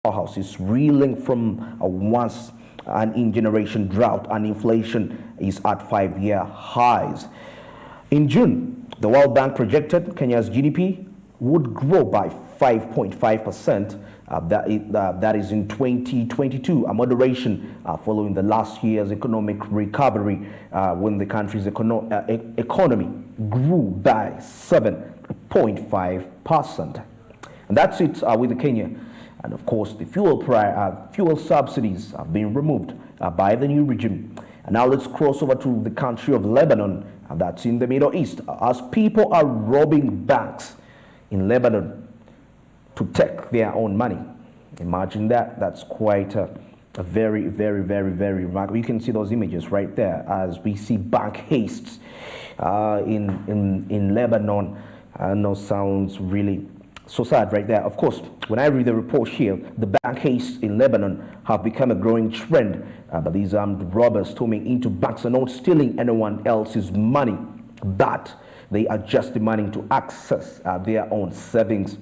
powerhouse is reeling from a once an in generation drought, and inflation is at 5-year highs. In June, the World Bank projected Kenya's GDP would grow by 5.5%. That is in 2022, a moderation following the last year's economic recovery when the country's economy grew by 7.5%. And that's it with Kenya. And of course, the fuel subsidies have been removed by the new regime. And now let's cross over to the country of Lebanon, and that's in the Middle East, as people are robbing banks in Lebanon to take their own money. Imagine that. That's quite a very, very, very, very remarkable. You can see those images right there as we see bank hastes in Lebanon. I know sounds really so sad right there. Of course, when I read the report here, the bank hastes in Lebanon have become a growing trend. But these armed robbers storming into banks are not stealing anyone else's money, but they are just demanding to access their own savings.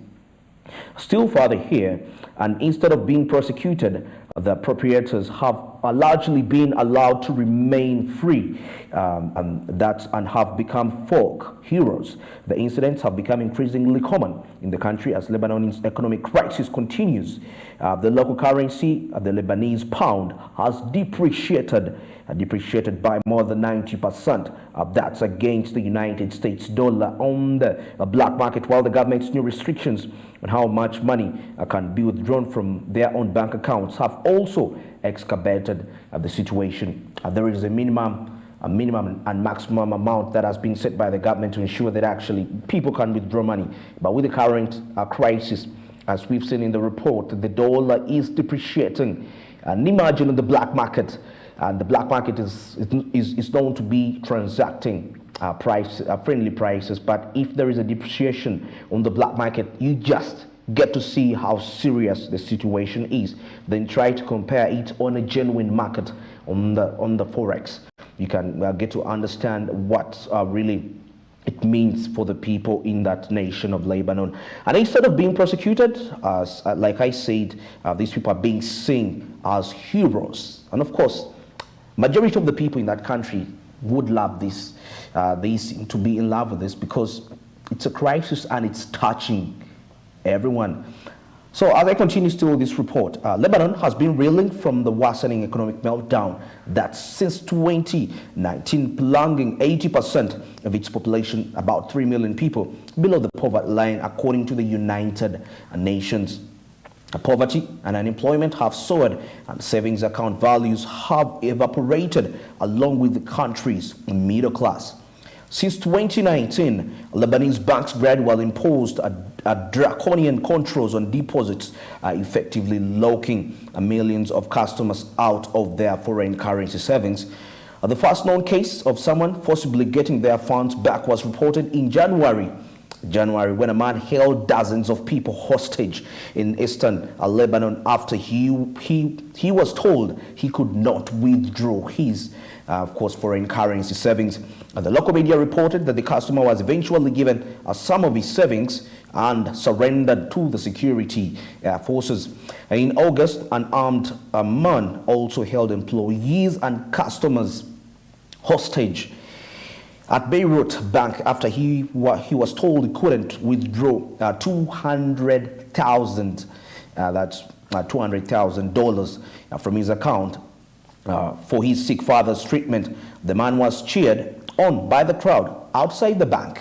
Still further here, and instead of being prosecuted, the proprietors have largely been allowed to remain free and have become folk heroes. The incidents have become increasingly common in the country as Lebanon's economic crisis continues. The local currency, the Lebanese pound, has depreciated by more than 90%. That's against the United States dollar on the black market, while the government's new restrictions on how much money can be withdrawn from their own bank accounts have also excavated the situation. There is a minimum and maximum amount that has been set by the government to ensure that actually people can withdraw money. But with the current crisis, as we've seen in the report, the dollar is depreciating. And imagine on the black market, and the black market is known to be transacting friendly prices. But if there is a depreciation on the black market, you just get to see how serious the situation is. Then try to compare it on a genuine market on the forex. You can get to understand what really it means for the people in that nation of Lebanon. And instead of being prosecuted, as like I said, these people are being seen as heroes. And of course, majority of the people in that country would love this. They seem to be in love with this because it's a crisis and it's touching everyone. So as I continue still with this report, Lebanon has been reeling from the worsening economic meltdown that since 2019 plunging 80% of its population, about 3 million people, below the poverty line according to the United Nations. Poverty and unemployment have soared, and savings account values have evaporated along with the country's middle class. Since 2019, Lebanese banks gradually imposed draconian controls on deposits, effectively locking millions of customers out of their foreign currency savings. The first known case of someone forcibly getting their funds back was reported in January, when a man held dozens of people hostage in eastern Lebanon after he was told he could not withdraw his, of course, foreign currency savings. The local media reported that the customer was eventually given some of his savings and surrendered to the security forces. In August, an armed man also held employees and customers hostage at Beirut Bank after he was told he couldn't withdraw $200,000, that's $200,000 from his account for his sick father's treatment. The man was cheered on by the crowd outside the bank.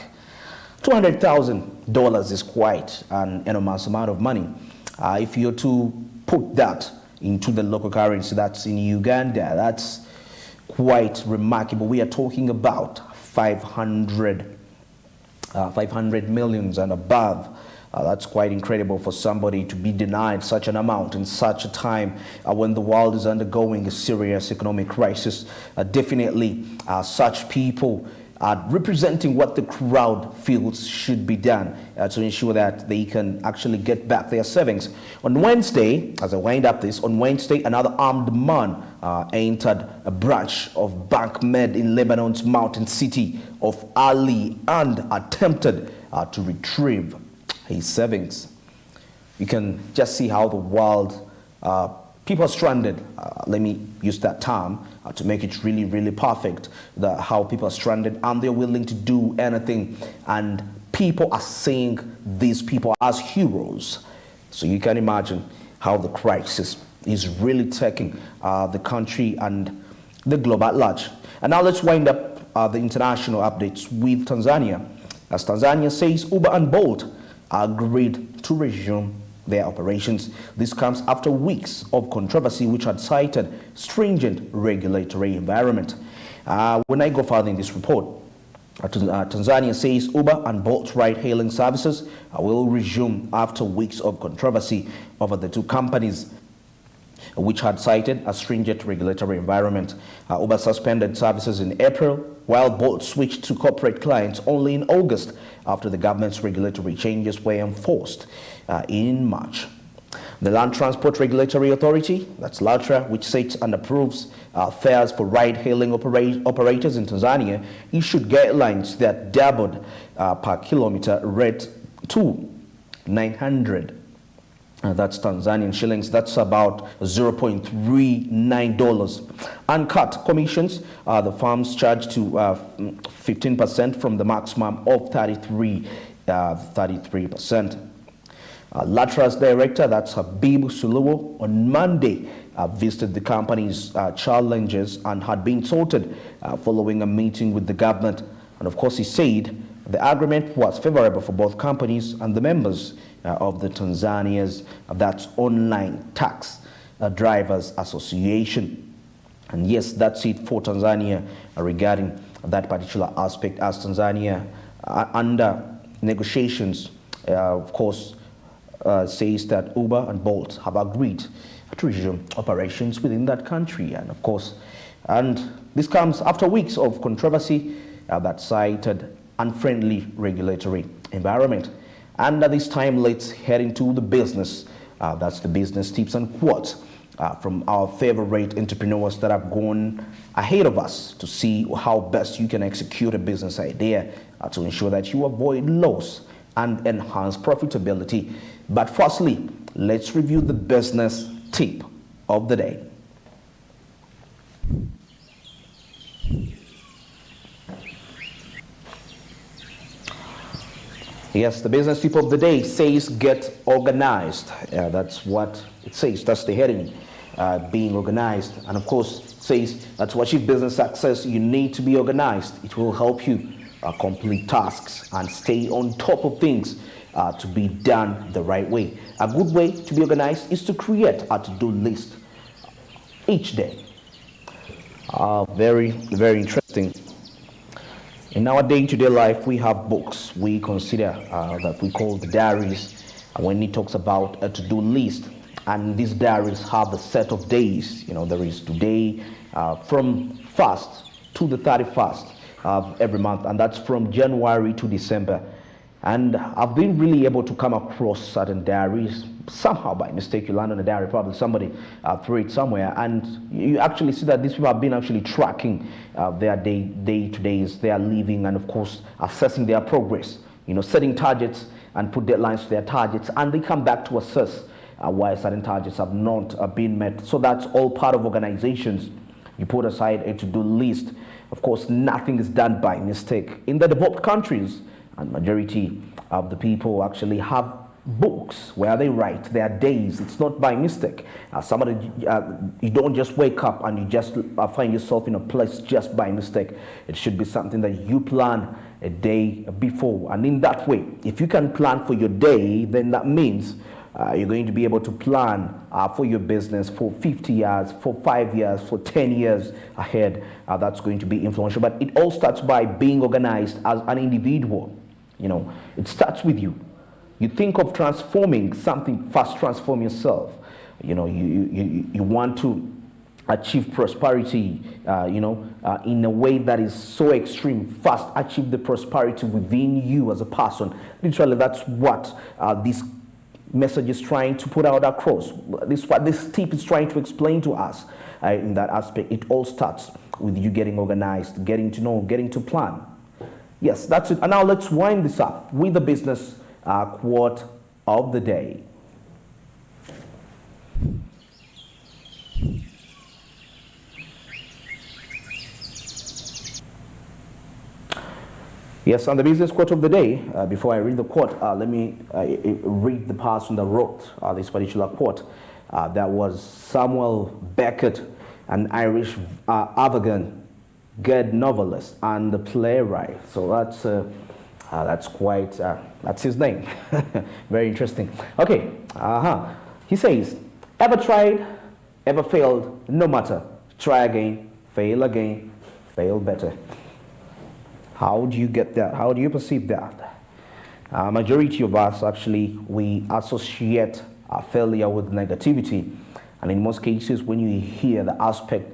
$200,000 is quite an enormous amount of money. If you're to put that into the local currency, that's in Uganda, that's quite remarkable. We are talking about 500 millions and above. That's quite incredible for somebody to be denied such an amount in such a time when the world is undergoing a serious economic crisis. Definitely such people are representing what the crowd feels should be done to ensure that they can actually get back their savings. On Wednesday, as I wind up this, on Wednesday, another armed man entered a branch of Bank Med in Lebanon's mountain city of Ali and attempted to retrieve his savings. You can just see how the world People are stranded. Let me use that term to make it really, really perfect. How people are stranded and they're willing to do anything. And people are seeing these people as heroes. So you can imagine how the crisis is really taking the country and the globe at large. And now let's wind up the international updates with Tanzania. As Tanzania says, Uber and Bolt agreed to resume their operations. This comes after weeks of controversy which had cited stringent regulatory environment. When I go further in this report, Tanzania says Uber and Bolt ride-hailing services will resume after weeks of controversy over the two companies, which had cited a stringent regulatory environment. Uber suspended services in April, while Bolt switched to corporate clients only in August after the government's regulatory changes were enforced in March. The Land Transport Regulatory Authority, that's LATRA, which sets and approves fares for ride-hailing operators in Tanzania, issued guidelines that doubled per kilometer rate to 900. That's Tanzanian shillings. That's about $0.39. And cut commissions. The firms charge to 15% from the maximum of 33%. LATRA's director, that's Habib Suluwo, on Monday visited the company's challenges and had been sorted following a meeting with the government. And of course, he said the agreement was favorable for both companies and the members of the Tanzania's, that's Online Tax Drivers Association. And yes, that's it for Tanzania regarding that particular aspect, as Tanzania under negotiations, of course, says that Uber and Bolt have agreed to resume operations within that country. And of course, and this comes after weeks of controversy that cited unfriendly regulatory environment. And at this time, let's head into the business. That's the business tips and quotes from our favorite entrepreneurs that have gone ahead of us to see how best you can execute a business idea to ensure that you avoid loss and enhance profitability. But firstly, let's review the business tip of the day. Yes, the business tip of the day says get organized. That's what it says. That's the heading, being organized. And of course, it says that to achieve business success, you need to be organized. It will help you complete tasks and stay on top of things to be done the right way. A good way to be organized is to create a to-do list each day. Very, very interesting. In our day-to-day life, we have books we consider that we call the diaries. When it talks about a to-do list, and these diaries have a set of days. You know, there is today from 1st to the 31st of every month, and that's from January to December. And I've been really able to come across certain diaries. Somehow by mistake you land on a diary, probably somebody threw it somewhere, and you actually see that these people have been actually tracking their day-to-days, their living, and of course assessing their progress, you know, setting targets and put deadlines to their targets, and they come back to assess why certain targets have not been met. So that's all part of organizations. You put aside a to-do list. Of course, nothing is done by mistake. In the developed countries, and majority of the people actually have books where they write their days. It's not by mistake. You don't just wake up and you just find yourself in a place just by mistake. It should be something that you plan a day before. And in that way, if you can plan for your day, then that means you're going to be able to plan for your business for 50 years, for 5 years, for 10 years ahead. That's going to be influential. But it all starts by being organized as an individual. You know, it starts with you. You think of transforming something, first transform yourself. You know, you want to achieve prosperity, in a way that is so extreme. First, achieve the prosperity within you as a person. Literally, that's what this message is trying to put out across. This is what this tip is trying to explain to us in that aspect. It all starts with you getting organized, getting to know, getting to plan. Yes, that's it. And now let's wind this up with the business quote of the day. Yes, on the business quote of the day, before I read the quote, let me read the person that wrote this particular quote. That was Samuel Beckett, an Irish avant-garde novelist and the playwright. So that's quite, that's his name. Very interesting. Okay, he says, ever tried, ever failed, no matter, try again, fail better. How do you get that? How do you perceive that? Majority of us actually, we associate failure with negativity. And in most cases, when you hear the aspect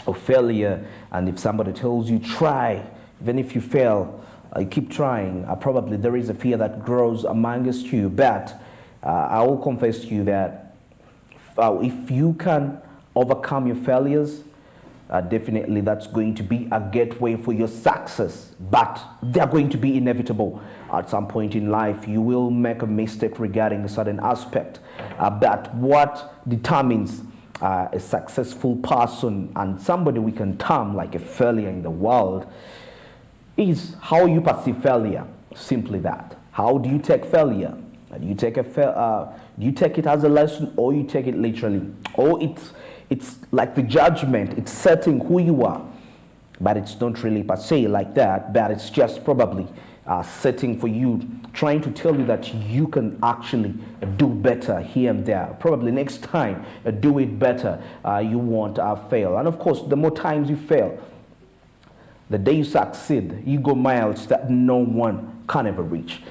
of failure, and if somebody tells you try, even if you fail, you keep trying, probably there is a fear that grows amongst you. But I will confess to you that if you can overcome your failures, definitely that's going to be a gateway for your success, but they're going to be inevitable. At some point in life, you will make a mistake regarding a certain aspect, but what determines a successful person and somebody we can term like a failure in the world is how you perceive failure. Simply that. How do you take failure? Do you take it as a lesson, or you take it literally, or it's like the judgment, it's setting who you are, but it's not really per se like that, but it's just probably setting for you, trying to tell you that you can actually do better here and there. Probably next time, do it better. You won't fail. And of course, the more times you fail, the day you succeed, you go miles that no one can ever reach.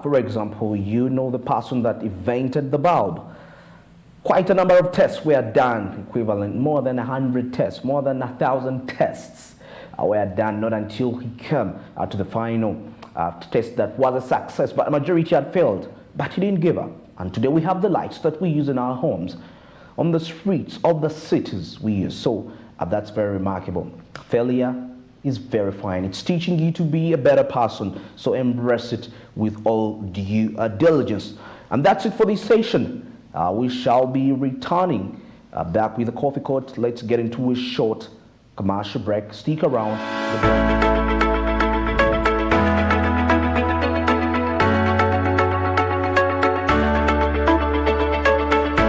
For example, you know the person that invented the bulb. Quite a number of tests were done, equivalent more than 100 tests, more than 1,000 tests were done, not until he came to the final test that was a success, but a majority had failed, but he didn't give up. And today we have the lights that we use in our homes, on the streets of the cities we use. So that's very remarkable. Failure is very fine. It's teaching you to be a better person, so embrace it with all due diligence. And that's it for this session. We shall be returning back with the coffee court. Let's get into a short commercial break. Stick around.